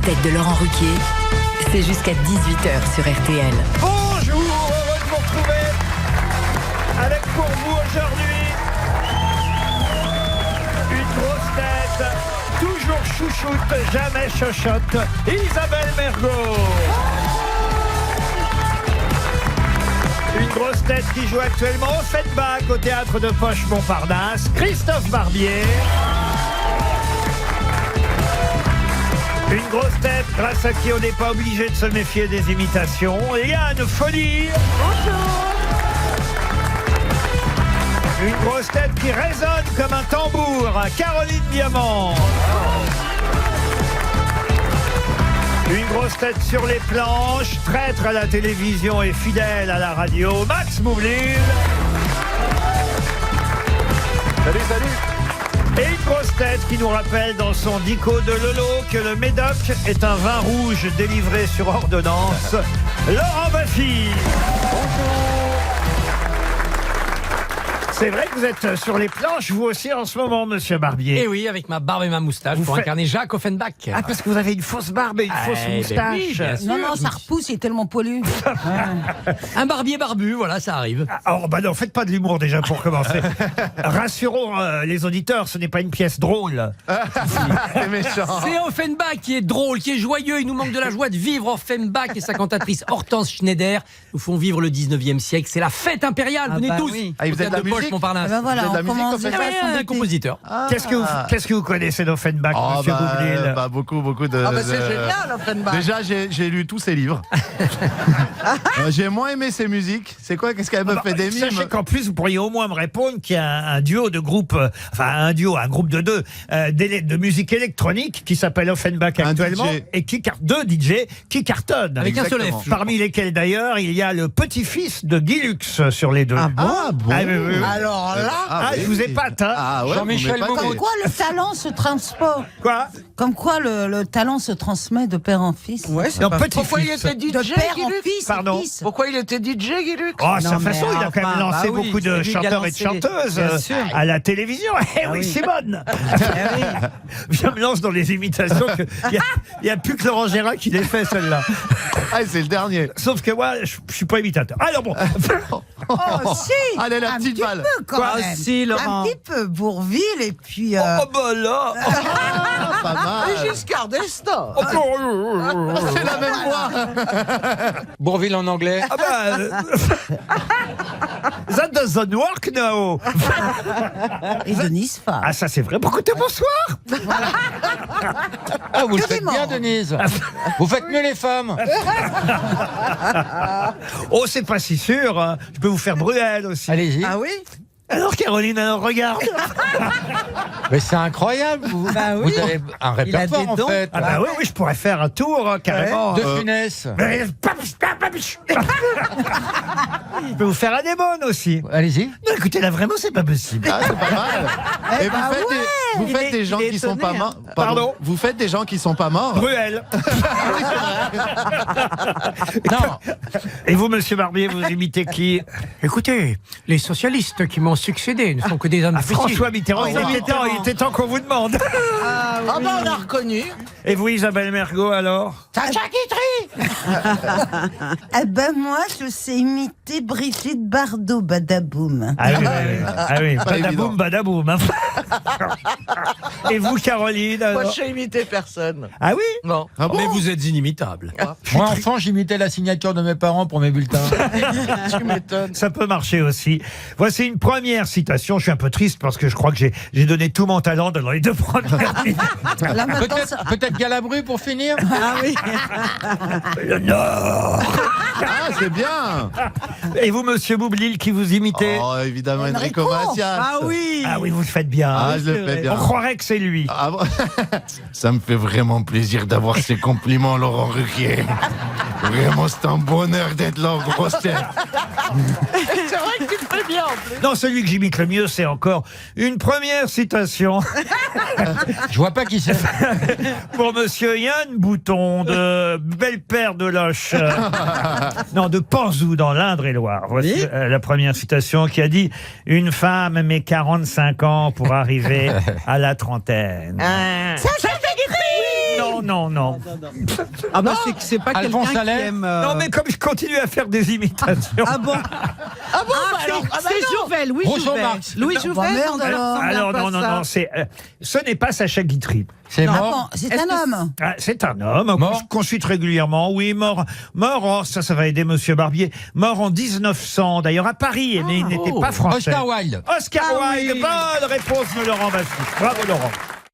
têtes de Laurent Ruquier, c'est jusqu'à 18h sur RTL. Bonjour, heureux de vous retrouver avec pour vous aujourd'hui une grosse tête, toujours chouchoute, jamais chochotte, Isabelle Mergo. Une grosse tête qui joue actuellement au Offenbach au théâtre de Poche-Montparnasse, Christophe Barbier. Une grosse tête grâce à qui on n'est pas obligé de se méfier des imitations. Yann Folie. Bonjour. Une grosse tête qui résonne comme un tambour, Caroline Diamant. Une grosse tête sur les planches, traître à la télévision et fidèle à la radio, Max Boublil. Salut, salut. Et une grosse tête qui nous rappelle dans son dico de Lolo que le Médoc est un vin rouge délivré sur ordonnance, Laurent Baffy. C'est vrai que vous êtes sur les planches, vous aussi, en ce moment, monsieur Barbier. Eh oui, avec ma barbe et ma moustache Vous pour faites- incarner Jacques Offenbach. Ah, parce que vous avez une fausse barbe et une fausse ben moustache. oui, bien sûr. Non, ça repousse, il est tellement poilu. Un barbier barbu, voilà, ça arrive. Alors, bah non, faites pas de l'humour déjà pour commencer. Rassurons les auditeurs, ce n'est pas une pièce drôle. C'est méchant. C'est Offenbach qui est drôle, qui est joyeux. Il nous manque de la joie de vivre. Offenbach et sa cantatrice Hortense Schneider nous font vivre le 19e siècle. C'est la fête impériale. Venez tous. Ah, vous au êtes de la théâtre de musique Poche-Montparnasse. Ben voilà, Vous on êtes de la musique, commence on fait déjà ça à Un s'embêter. compositeur. Qu'est-ce que vous connaissez d'Offenbach, monsieur Boublil? Beaucoup de. Ah, ben c'est génial, Offenbach. Déjà, j'ai lu tous ses livres. J'ai moins aimé ses musiques. C'est quoi? Qu'est-ce qu'elle me fait des mimes? Sachez qu'en plus, vous pourriez au moins me répondre qu'il y a un duo de groupes, un groupe de deux, de musique électronique qui s'appelle Offenbach Un actuellement, DJ. et deux DJ qui cartonnent. Avec un seul Exactement. F. Parmi lesquels d'ailleurs, il y a le petit-fils de Guy Lux sur les deux. Ah bon? Ah, oui, oui, oui. Alors là, Ah, oui. je vous épate, hein. Ah ouais, Jean-Michel vous m'épatez. comme quoi le talent se transporte. Quoi? Comme quoi le talent se transmet de père en fils. Non, petit-fils. Pourquoi il était DJ, De père en Guy Lux fils. Pardon. fils. Pourquoi il était DJ, Guy Lux? Oh, sa Non, mais façon, il a quand même enfin, lancé bah oui, beaucoup de c'est lui qui a chanteurs et de lancé les- chanteuses Bien sûr. à la télévision. Eh oui, Simone. Je me lance dans les imitations. Il n'y a plus que Laurent Gérard qui les fait, celle-là. Ah, c'est le dernier. Sauf que moi, je ne suis pas imitateur. Alors bon, Oh, si. Allez, la un petite petit balle. peu quand Quoi, même. si, Laurent? Un petit peu Bourville et puis. oh bah là. Ah, pas mal. Giscard d'Estaing. C'est la même voix. Bourville en anglais. Ah bah, that doesn't work now. Et Denise Farr. Ah ça c'est vrai. Bon, écoutez, bonsoir. Ah, vous le Que des faites bien, morts. Denise. Vous faites mieux les femmes. Oh c'est pas si sûr. Hein. Je peux vous faire Bruel aussi. Allez-y. Ah oui. Alors Caroline, alors regarde. Mais c'est incroyable. Bah oui. Vous avez un Il a répertoire, des en dons. fait. Ah bah oui, oui, je pourrais faire un tour hein, carrément. De Funès. Mais- Je peux vous faire Anémone aussi. Allez-y. Non, écoutez, là, vraiment, c'est pas possible. Ah, c'est pas mal. Et bah vous Il faites est- des gens il est qui sont pas étonné, morts. Pardon. Vous faites des gens qui sont pas morts. Bruel. Non. Et vous, monsieur Barbier, vous imitez qui? Écoutez, les socialistes qui m'ont succédé ne sont que des hommes difficiles. François Mitterrand, il était temps qu'on vous demande. Ah bah on l'a reconnu. Et vous, Isabelle Mergo, alors? Sacha Guitry. Eh ben moi, je sais imiter Brigitte Bardot, badaboum. Ah oui, oui, oui. Ah oui. Pas Badaboum, évident. badaboum. hein. Et vous, Caroline, Moi, alors? je sais imiter personne. Ah oui? Non. Ah bon? Mais vous êtes inimitable. Moi, enfant, j'imitais la signature de mes parents pour mes bulletins. Tu m'étonnes. Ça peut marcher aussi. Voici une première citation. Je suis un peu triste parce que je crois que j'ai donné tout mon talent dans les deux premières minutes. Là maintenant, ça... Peut-être Galabru pour finir. Ah oui. Le Nord. Ah, c'est bien. Et vous, monsieur Boublil, qui vous imitez? Oh, évidemment, Enrico Enrico. Macias. Ah oui. Ah oui, vous le faites bien. Ah, je le fais bien. On croirait que c'est lui. Ah bon. Ça me fait vraiment plaisir d'avoir ces compliments, Laurent Ruquier. Vraiment, c'est un bonheur d'être là en grosse tête. C'est vrai que tu le fais bien en plus. Non, celui que j'imite le mieux, c'est encore une première citation Je vois pas qui c'est. pour monsieur Yann Bouton de Belle-Père de Loche. Non, de Panzou dans l'Indre-et-Loire. Voici la première citation qui a dit « Une femme met 45 ans pour arriver à la trentaine. » Ah. Non, non, non. Ah bah c'est pas Alphonse quelqu'un qui Allais aime... Non, mais comme je continue à faire des imitations. Ah bon Ah bon, bah alors, ah bah c'est non. Jouvet, Louis Rousseau Jouvet. Marx. Louis Bah Jouvet, merde ça alors. ressemble Alors un peu non, à non, ça. non, ce n'est pas Sacha Guitry. C'est Non, mort. c'est Est-ce un que homme. Ah, c'est un homme Mort qu'on consulte régulièrement. Oui, mort. Oh, ça va aider Monsieur Barbier. Mort en 1900, d'ailleurs à Paris, mais il n'était pas français. Oscar Wilde. Oscar Wilde. Bonne réponse de Laurent Baffy. Bravo Laurent.